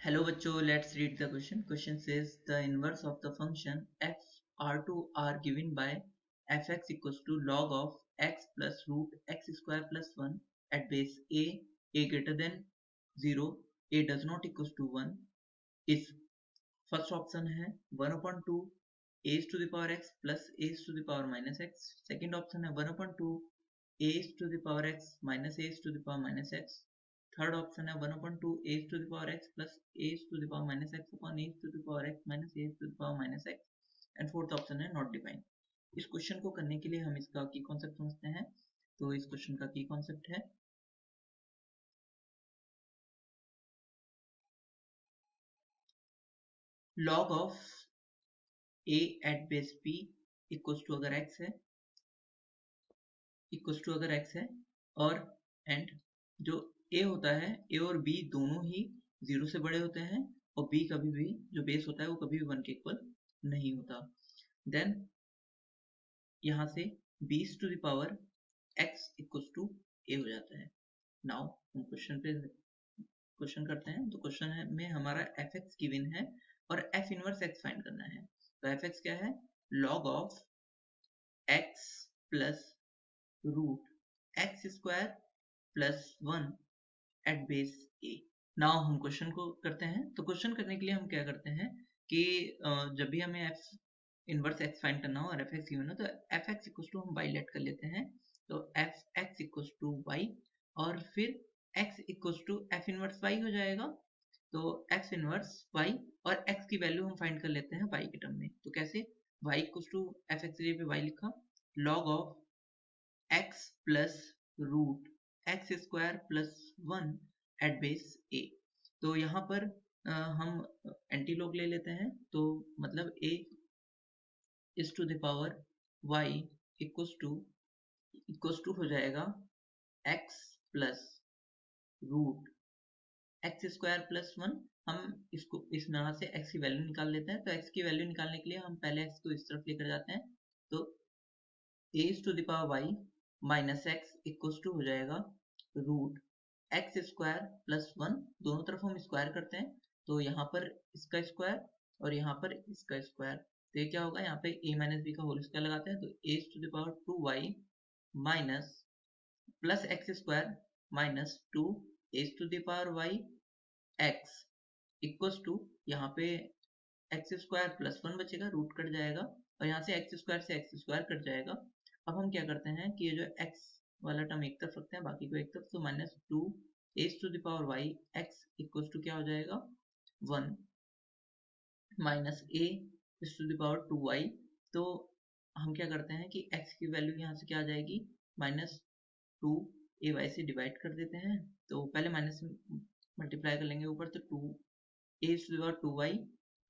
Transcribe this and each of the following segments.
Hello बच्चों, let's read the question. Question says the inverse of the function f r2 given by fx equals to log of x plus root x square plus 1 at base a greater than 0, a does not equals to 1 is first option है 1 upon 2 a to the power x plus a to the power minus x. Second option है 1 upon 2 a to the power x minus a to the power minus x. Third option है 1 upon 2 a to the power x plus a to the power minus x upon a to the power x minus a to the power minus x and fourth option है not defined. इस question को करने के लिए हम इसका की concept समझते हैं. तो इस क्वेश्चन का की कॉन्सेप्ट है log of a at base b equals to अगर x है और एंड जो a होता है a और b दोनों ही 0 से बड़े होते हैं और b कभी भी जो बेस होता है वो कभी भी 1 के इक्वल नहीं होता. देन यहाँ से b to the power x equals to a हो जाता है. नाउ हम क्वेश्चन करते हैं. तो क्वेश्चन में हमारा fx गिवन है और f इनवर्स x फाइंड करना है. तो fx क्या है? log of x plus root X square plus 1 at base a. Now हम क्वेश्चन को करते हैं. तो क्वेश्चन करने के लिए हम क्या करते हैं कि जब भी हमें f इनवर्स x फाइंड करना हो और fx गिवन हो तो fx इक्वल्स टू हम y लेट कर लेते हैं. तो fx इक्वल्स टू y और फिर x equals to f inverse y हो जाएगा. तो f इनवर्स y और x की वैल्यू हम फाइंड कर लेते हैं y के टर्म में. तो कैसे? y इक्वल्स टू fx जगह पे y लिखा, log of x plus root X square plus 1 at base a. तो यहाँ पर हम एंटी लॉग ले लेते हैं. तो मतलब a is to the power y equals to हो जाएगा x plus root X square plus 1. हम इसको इस यहाँ से x की वैल्यू निकाल लेते हैं. तो x की वैल्यू निकालने के लिए हम पहले x को इस तरफ लेकर जाते हैं. तो a is to the power y minus X equals to हो जाएगा रूट एक्स स्क्वायर प्लस 1. दोनों तरफ हम स्क्वायर करते हैं. तो यहाँ पर इसका स्क्वायर और यहाँ पर इसका स्क्वायर. तो ये क्या होगा? यहाँ पे a माइनस बी का होल स्क्वायर लगाते हैं. तो a to the power 2y minus plus X square minus 2 a to the power y x equals to यहाँ पे एक्स स्क्वायर प्लस 1 बचेगा, रूट कट जाएगा और यहाँ से एक्स स्क्वायर कट जाएगा. अब हम क्या करते हैं कि ये जो x वाला टर्म एक तरफ रखते हैं, बाकी को एक तरफ. तो minus 2 a to the power y x equals to क्या हो जाएगा? 1 minus a to the power 2y. तो हम क्या करते हैं कि x की वैल्यू यहाँ से क्या आ जाएगी? माइनस 2 a y से डिवाइड कर देते हैं. तो पहले माइनस मल्टीप्लाई कर लेंगे ऊपर. तो 2 a to the power 2y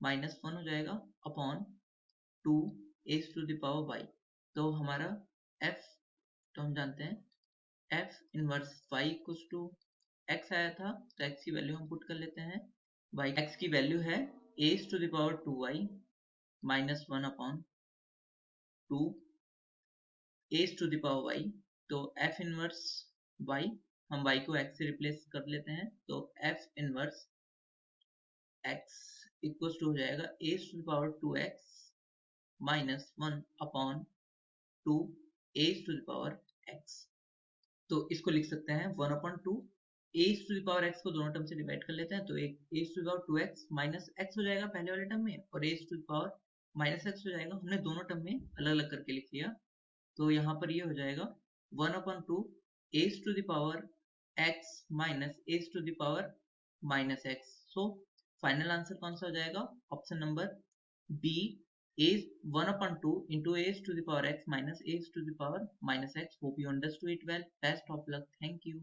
minus 1 हो जाएगा upon 2 a to the power y. तो हमारा f तो हम जानते हैं f inverse y equals to x आया था. तो x की वैल्यू हम पुट कर लेते हैं. x की वैल्यू है a to the power 2y minus 1 upon 2 a to the power y. तो f इनवर्स y हम y को x से रिप्लेस कर लेते हैं. तो f inverse x equals to हो जाएगा a to the power 2x minus 1 upon 2 a to the power x. तो इसको लिख सकते हैं 1 upon 2 a to the power x को दोनों टर्म से डिवाइड कर लेते हैं. तो एक a to the power 2x minus x हो जाएगा पहले वाले टर्म में और a to the power minus x हो जाएगा. हमने दोनों टर्म में अलग अलग करके लिख लिया. तो यहाँ पर ये हो जाएगा 1 upon 2 a to the power x minus a to the power minus x. So final answer कौन सा हो जाएगा? Option number B is 1 upon 2 into a to the power x minus a to the power minus x. Hope you understood it well. Best of luck. Thank you.